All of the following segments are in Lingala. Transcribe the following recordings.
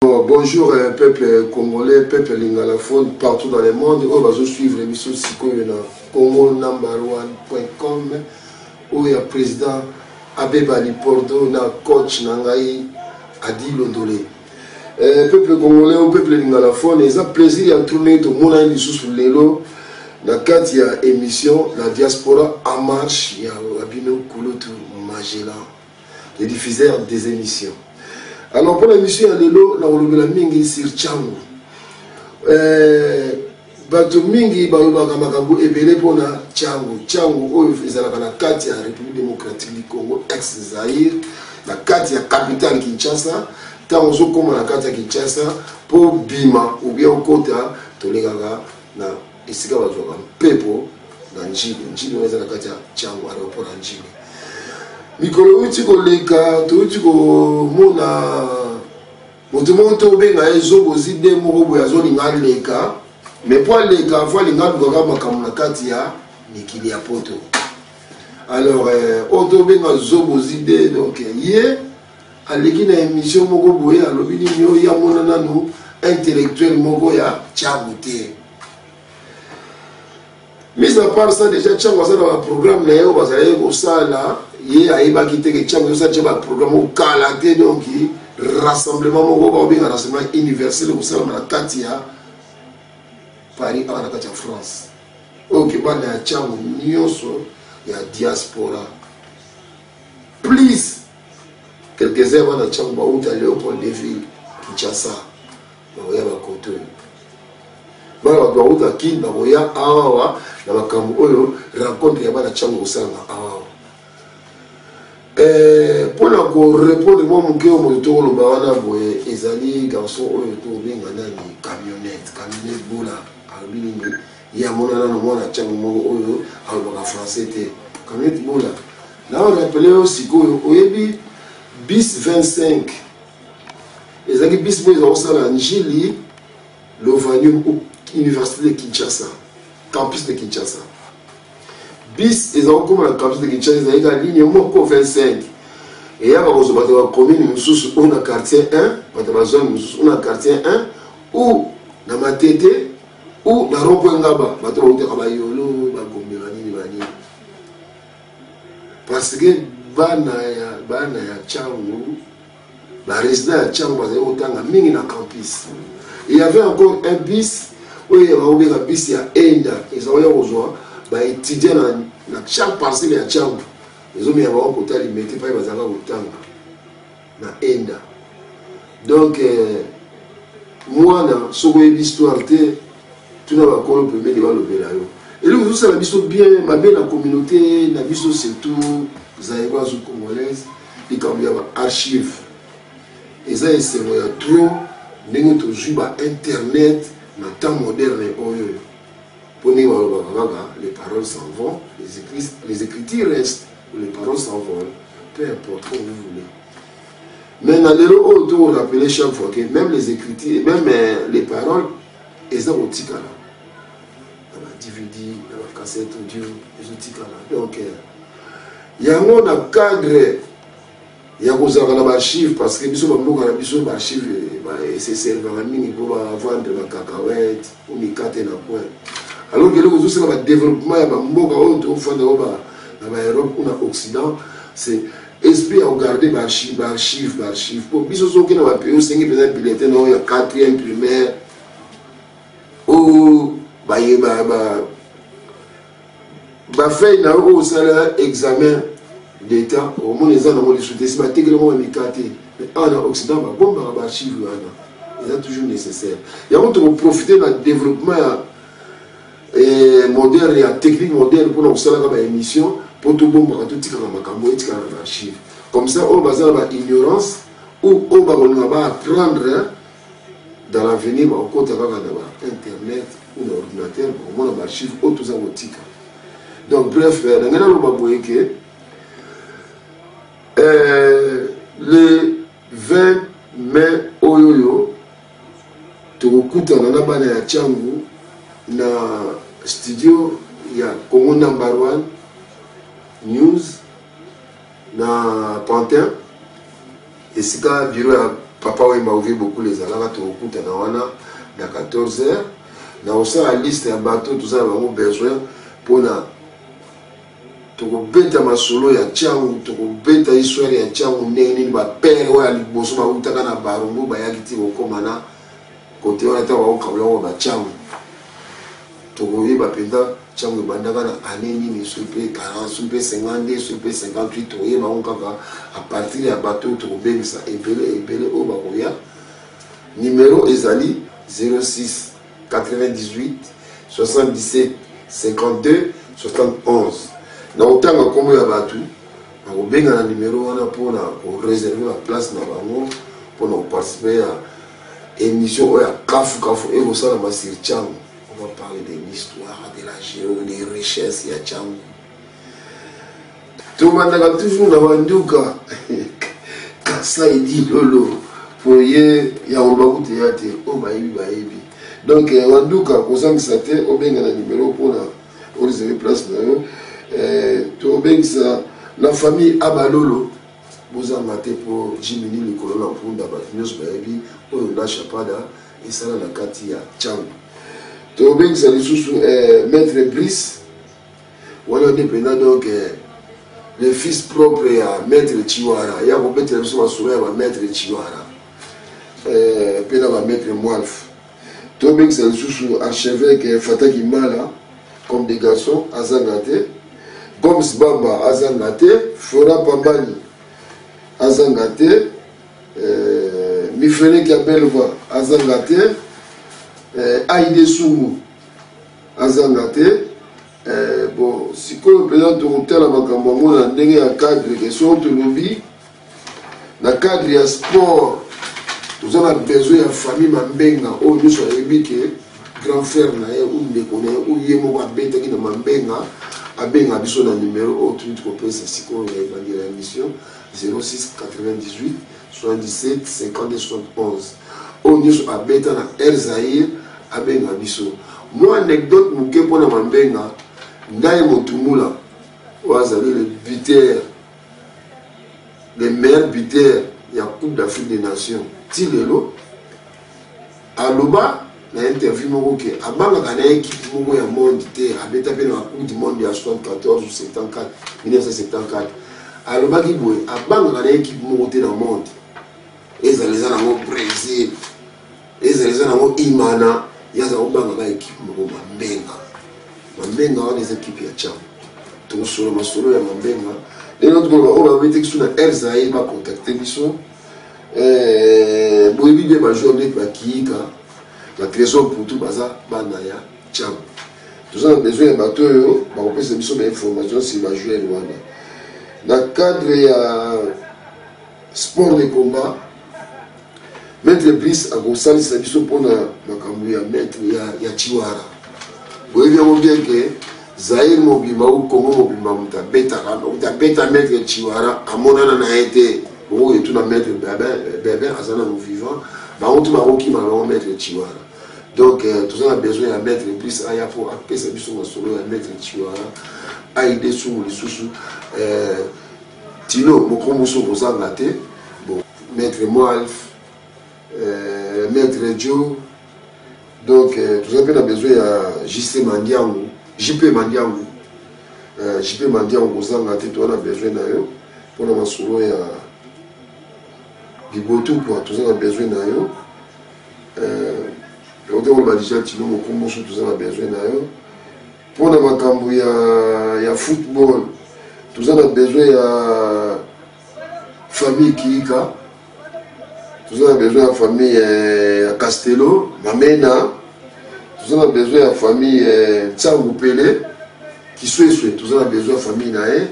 Bonjour peuple congolais, peuple lingalaphone partout dans le monde. On va suivre l'émission congonumber1.com où il y a président Abeba Lipordo, na coach Nangaï Adi Londolé. Peuple congolais ou peuple lingalaphone, ils ont plaisir à tourner tout le monde à sur l'élo. Dans quatre il y a émission la diaspora en marche, il y a Abino Kouloutou Magela, les diffuseurs des émissions. Alors pour l'émission ya lelo na kolobela mingi sur Tchango. Bato mingi balobaka makambo ebele pona Tchango. Tchango oyo ezalaka na kati ya République démocratique du Congo ex-Zaïre, na kati ya capitale Kinshasa, tango ozokoma na kati ya Kinshasa po bima ou bien okota tolekaka na esika bazwaka mpepo na njili. Njili oyo eza na kati ya Tchango aéroport ya njili. Mikolo uti koleka touti komona moto benga ezobo zide moko ya zone ngaleka mais pour leka fois linga luka makambo na kati ya mikili ya poto. Alors oto benga zobo zide donc ye aleki na émission moko boye alobi nyo ya mona nanu intellectuel moko ya Tchangote. Mis à part ça, déjà, Tchango a un programme, il y a un programme au Kalaté, donc rassemblement universel au sein de la Katia, Paris, à la Katia France. Ok, il y a Tchango, il y a diaspora. Plus, quelques heures avant Tchango, il y a Léopold Deville, Kinshasa, il y a un côté. Bala doa kin na boya awa na makambo oyo rencontre ya bana Tchango osanga awa. Pour la répondre moi mon cœur mon tour le bawana boye ezali garçon oyo to benga nani camionnette bola albini ya mona na mona Tchango mo oyo alba français te camionnette bola. Là on appelé aussi ko oyebi bis 25 ezali bis boza osala njili l'Ovanium Université de Kinshasa, campus de Kinshasa. Bis, ils ont comme la campus de Kinshasa, ils ont la ligne 25. Et il y a une commune, on a quartier 1, on a quartier 1, ou dans ma tête, ou dans Rompongaba, parce que Bana ya Tchango, la résidence ya Tchango, autant mingi na campus. Il y avait encore un bis. Oui, il y a un bis, il y a Enda. Ils ont étudié dans chaque parcelle de Tchango. Ils ont mis un côté, ils ne mettaient pas les autant dans Enda. Donc, moi, dans ce que l'histoire, tout le monde le premier débat le Bélayo. Et là, vous savez, bien, ma belle communauté, la vie surtout, zaïroise ou congolaise, il y a des archives. Et ça, c'est trop. Nous toujours internet dans le temps moderne les paroles s'en vont, les écritures restent, les paroles s'envolent, peu importe où vous voulez. Mais dans les autres, on rappelle chaque fois que même les écritures, même les paroles, elles sont au tika là. Dans la DVD, dans la cassette audio, elles sont au tika là. Donc, il y a un cadre. Il y a des archives parce que nous avons des archives et c'est servant pour vendre des cacahuètes ou des cartes na point. Alors que nous avons un développement dans l'Europe ou dans l'Occident, c'est esprit à regarder des archives. Pour nous avons un pays où 5 bulletins, il y a 4e primaire ou fait un examen d'État, au moins les gens ont des soutiens, c'est intégralement émicaté. Mais en Occident, bon, archives, c'est toujours nécessaire. Il y a beaucoup de profiter dans le développement moderne et la technique moderne pour nous faire une émission, pour tout le monde, tout le archive. Comme ça, on va avoir l'ignorance ou on va apprendre dans l'avenir, on compte avoir Internet ou l'ordinateur, au moins l'archive, ou tout ça. Donc, bref, on va voir que le 20 mai oyoyo tukutana na bana ya Tchango na studio ya Congo #1 News na Pantin esika bureau ya papa oyo mauvi beaucoup les alaka tokokutana wana na 14h na osala liste ya bato tozala bango besoin mpona tokobeta masolo ya ntiangu tokobeta histoire ya ntiangu ndenge nini bapere oyo ya liboso bautaka na barungu bayaki ti kokóma na kote wana ntango bakokabula yango bantiangu tokoyeba mpenza ntiangu ebandaka na ane nini so mpe 40 so mpe 52 so mpe 58 tokoyeba yango kaka apartir ya bato oyo tokobengisa ebele oyo bakoya numero ezali 06 98 77 52 71 na otanga kombo ya bato bakobenga na numero wana mpona koreserve baplace na bango mpona koparticipe ya émission oyo ya kafu ekosalama sur Tchangu. On va parler de l'histoire, de la géo, des richesses ya Tchangu. Tobandaka toujours na banduka kasa edi lolo foye ya obakuti ya te o bayebi donc wanduka kozangisa te obenga na numero mpona oreserve place na yo tobengisa la famille Abalolo bozanga te mpo jimini likolo na mpunda bato nyonso bayebi oyo na chapada esala na kati ya Tchangu. Tobengisa lisusu maître Brice wana dépendant donc le fils propre ya maître Chiwara ya kobetela biso masolo ya bamaître Chiwara mpe na bamaître Mwalf. Tobengisa lisusu archevêque Fataki Mala comme des garçons azanga te Gomes Bamba azanga te Flora Pambani azanga te Mifele Kiabelva azanga te Aïde Sumu azanga te bon sikoyo mpenza tokotala makambo yango na ndenge ya cadre ke soki tolobi na cadre ya sport toza na besoin ya famille Mambenga oyo nyonso ayebi ke grand frère na ye ou ndeko na ye ou ye moko abetaki na Mambenga abenga biso na numero oyo tuli kopesa sikoyo ya ebandela ya émission 06 98 77 52 71 oyo nyonso abeta na Air Zaïre abenga biso. Moi anecdote moke mpona Mambenga Ndaye Motumula oyo azali le buteur le meilleur buteur ya Coupe d'Afrique des Nations ti lelo aloba na interview moko ke abangaka na équipe moko ya monde te abeta mpe na Coupe du Monde ya 74 ou 74 1974 alobaki boye abangaka na équipe moko te na monde ezala eza nango Brésil ezala eza nango Imana yaza kobangaka équipe moko Mambenga wana eza équipe ya Tchangu tokosola masolo ya Mambenga lelo tukoloba oyo babeteki so na Air Zaïre bacontacte biso boyebi bie bajoueur ndeti bakiyika batrésor putu baza bana ya Tchangu. Toza na besoin ya bato oyo bakopesa biso bainformation sur bajoueur wana na cadre ya sport de combat. Maître Brice akosalisa biso mpona makambo ya maître ya Chiwara boyebi yango bien ke Zaïre mobimba ou Congo mobimba moto abeta maître Chiwara amonana na ye te oyo etuna maître Bebe aza nano vivant bango tu bakokima bango maître Chiwara donc toza na besoin ya maître Brice aya mpo apesa biso masolo ya maître Chiwara aide sumu lisusu tino mokombo so kozanga te bon maître Mwalf maître Joe donc tout ça a besoin de JP Mandiangu JP Mandiangu kozanga te toza na besoin na yo mpona masolo ya bibotu quoi toza na besoin na yo otekoloba déjà tino mokombo so toza na besoin na yo mpona makambo ya football toza na besoin ya famille Kiyika toza na besoin ya famille ya Castello Mamena toza na besoin ya famille Tsangu Pele Kisweswe toza na besoin ya famille na ye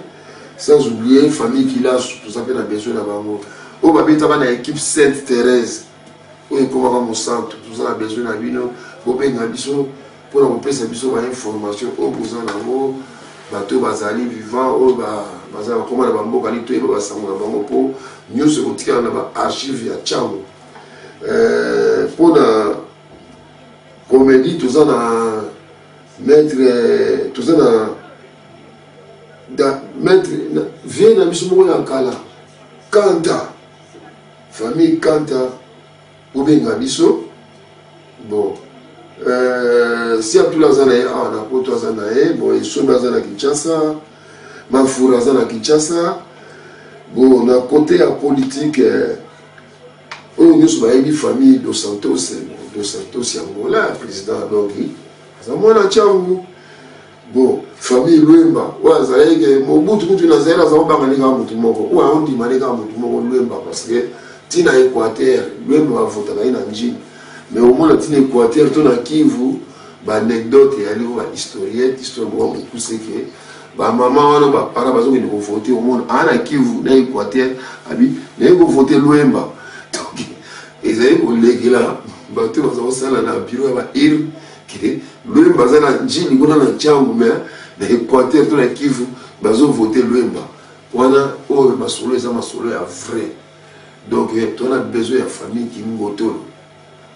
sans oublier famille Kilasu toza mpe na besoin na bango oyo babetaka na équipe Sainte Thérèse oyo ekomaka mosantu toza na besoin na bino bobenga biso mpona kopesa biso bainformation oyo boza nango bato bazali vivant oyo bazali bakoma na bamboka ali toyeba basango na bango mpo nyonso ekotikala na baarchive ya Tchangu. Mpona comédie toza na maître toza na maître vie na biso moko ya kala Kanta famille Kanta ou bien Gabiso. Bon, si à tout la zanae, on a pour toi zanae, bon, ils sont dans la Kinshasa, Mafoura zana Kinshasa. Bon, on a côté à politique, nous sommes une famille de Santos, Angola, président Adongi. Zamona Tchangu. Bon, famille Luemba. Ouais, ça y est, mon bout de la zéro, ça va pas aller à Moutoumoko. Ouais, on dit Manéga Moutoumoko Luemba parce que Tina Équateur, Luemba va voter à Inanjin. Mais au moins, Tina Équateur, ton à Kivu, anecdote et aller voir historiette, histoire de voir tout ce que. Maman, on va pas voter au monde. En Kivu, dans l'Équateur, on va voter Luemba. Donc, ils ont dit là, tout le monde dans le bureau, il Luemba za na njini kuna na changu mais na Équateur to na Kivu bazo voter Luemba wana o masolo eza masolo ya vrai donc tu as besoin de famille qui ngotolo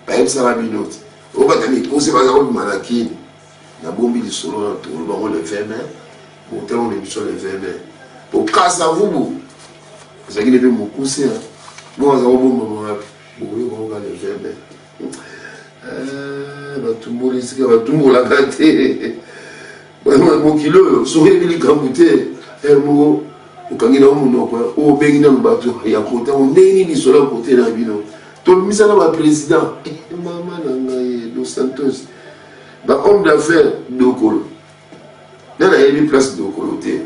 ba ça la minute o ba tani conseil ba za ko malakini na bombi li solo na to ba mo le 20 mai bon temps on émission le 20 mai pour casa vubu ça qui ne peut me conseiller bon za ko bomba mo bo le 20 mai batumbo la gâté mokilo soki bilikambu te mo okangi na monoko obengi na bato ya kota ondeni lisolo ya kote na bino tolobimisa na baprésident mama na ngai dos Santos bahomme d'affaires dokolo nde nayebi place dokolo te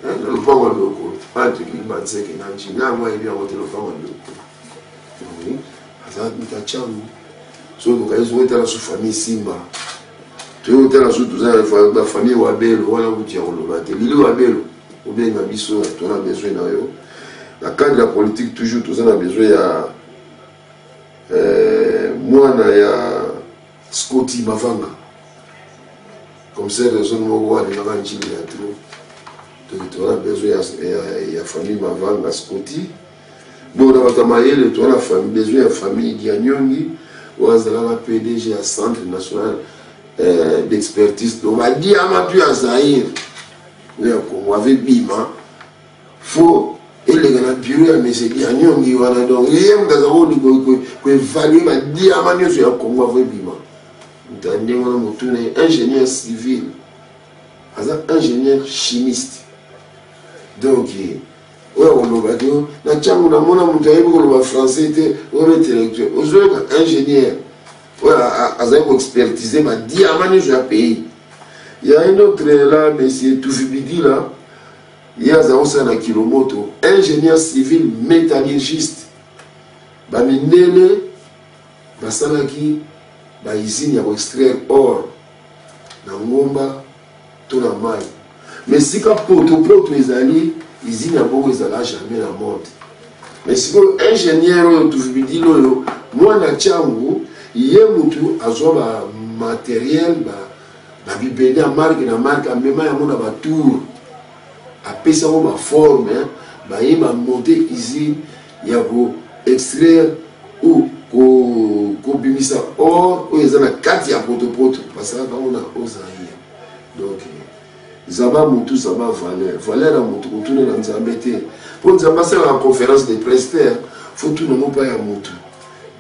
na lopango ya dokolo atokili banseke na nci na mwa yebi yango te lopango ya dokolo aza mitacangu so donc ils ont été dans sous famille Simba tu es dans sous tout ça la famille Wabelo voilà où tu as relevé l'île Wabelo ou bien Nabiso tu as besoin dans yo la cadre de la politique toujours tout ça on a besoin moi na ya Scotty Mavanga comme ça les zones où on est dans un chili à trop donc tu as besoin ya famille Mavanga Scotty bon dans ta maille tu as la famille besoin ya famille Dianyongi la PDG à Centre National d'Expertise. Donc, on a dit à ma puis à Zahir, on avait Bima, faut, et les gars, bureau, mais c'est bien, on y va donc, il y a des gens qui évaluent, ma dit à ma nièce, on avait Bima. On a ingénieur civil, ingénieur chimiste. Donc, on va dire, on français, on intellectuel, on ingénieur, on expertisé, ma diamant, je pays. Il y a un autre là, monsieur Toufibidi là, il y a un Kilomoto, ingénieur civil métallurgiste. Baminele, Basalaki, Baizine, il y a extraire or, Nangomba, Tonamai. Mais si quand poto les alliés, ils n'y a pas jamais la mode. Mais si vous ingénieur, moi, na tchangu, il y a un matériel, la marque, même un tour, à pesa ma forme, il y a monter ici, il y a extraire ou bimisa or, ou il y a 4 ya poto, parce que on a osaïe. Donc, Zaba Moutou, Zaba Valère. Valère a Moutou, Moutou n'est pas embêté. Pour nous passer à la conférence des prestataires, il faut tout le monde pas y avoir Moutou.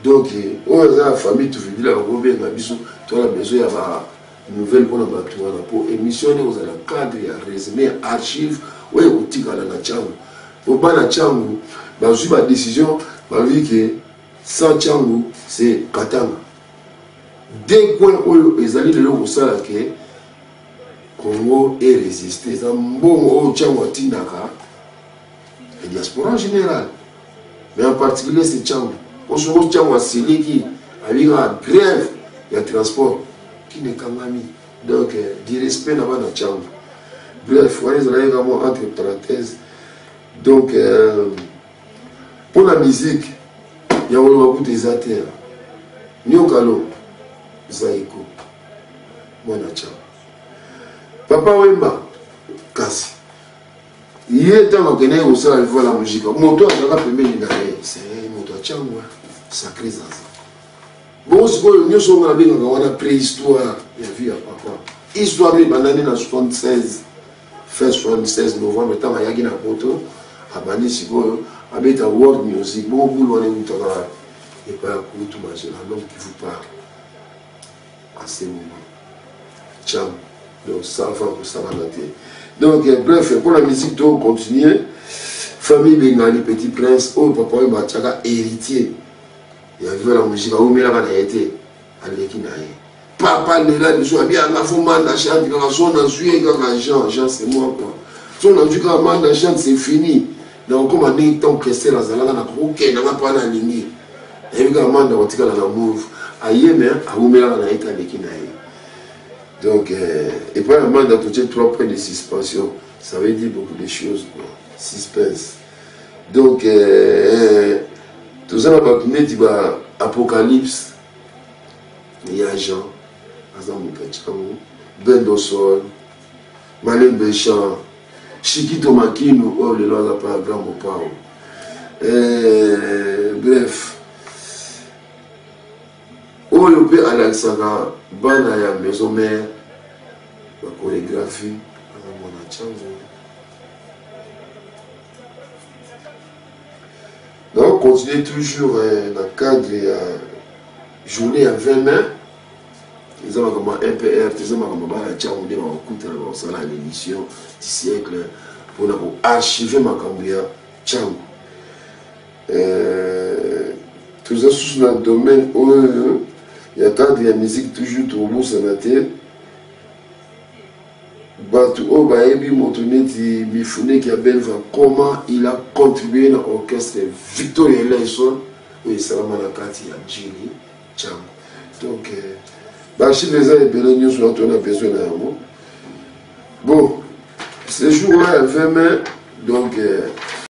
Donc, on a la famille, tu veux dire, on a besoin d'avoir une nouvelle pour émissionner, vous avez un cadre, un résumé, archive, ou un outil à la Tchangu. Pour pas la Tchangu, j'ai ma décision, je que sans Tchangu, c'est Katanga. Dès que les alliés de l'eau, ça, Congo est résisté. C'est un bon Tchango Tinaka, la diaspora en général. Mais en particulier, c'est Tchango. On se retrouve Tchango à Siliki, avec la grève de transport qui n'est qu'un ami. Donc, du respect là-bas dans Tchango. Bref, on est également entre parenthèses. Donc, pour la musique, il y a beaucoup des ateurs. Nyokalo, Zaiko, Mwana Tchango. Papa Wemba, Kasi. Il est temps que nous avons vu la musique. Moto a la première ligne. C'est moto a Tchangwa. Sacré Zaza. Bon, c'est que nous sommes dans la préhistoire. Il y a vu à papa. Histoire de banane en 76. Fin 76 novembre, tant à Yagina Poto. À Bani Sigo. À Beta World Music. Bon, boulot, on est où t'as. et pas à tout manger l'homme qui vous parle à ces moments. Ciao. Donc ça va pour ça va noter. Donc bref, pour la musique, donc continuer. Famille Bengali, Petit Prince, oh papa et Bachaka, héritier. Il y avait la musique, où il a été. Papa, il a dit, il a fait un chant, il a Jean, c'est moi quoi. Si on a dit qu'un mandat chante, c'est fini. Donc, comme on est tant que c'est la zala, on a dit qu'on n'a pas la ligne. Et puis, un mandat, on a dit qu'on a la move. Aïe, mais, à où il a été avec Kinaï. Donc, et puis, un mandat, tout est 3 points de suspension. Ça veut dire beaucoup de choses, quoi. Suspense. Donc, tout ça, on va tourner, tu vas Apocalypse. Il y a Jean, Ben Dossol, Malin Béchamp, Chiquito Makino, oh le loi pas grand pao. Bref, oh le père Alexandra, Banaya Maison Mère, la chorégraphie, donc on continue toujours dans le cadre de la journée à 20 mai. Ils ont comme MPR, ils ont comme l'émission du siècle pour archiver ma cambria Tchang. Tout ça sous le domaine où il y a tant de musique toujours tout le monde s'en a été. Comment il a contribué à l'orchestre Victoria Lenson et Salama Nakati à Djili Tchang. Donc, si les uns et les sur on a besoin d'un mot. Bon, ce jour-là, 20 mai, donc,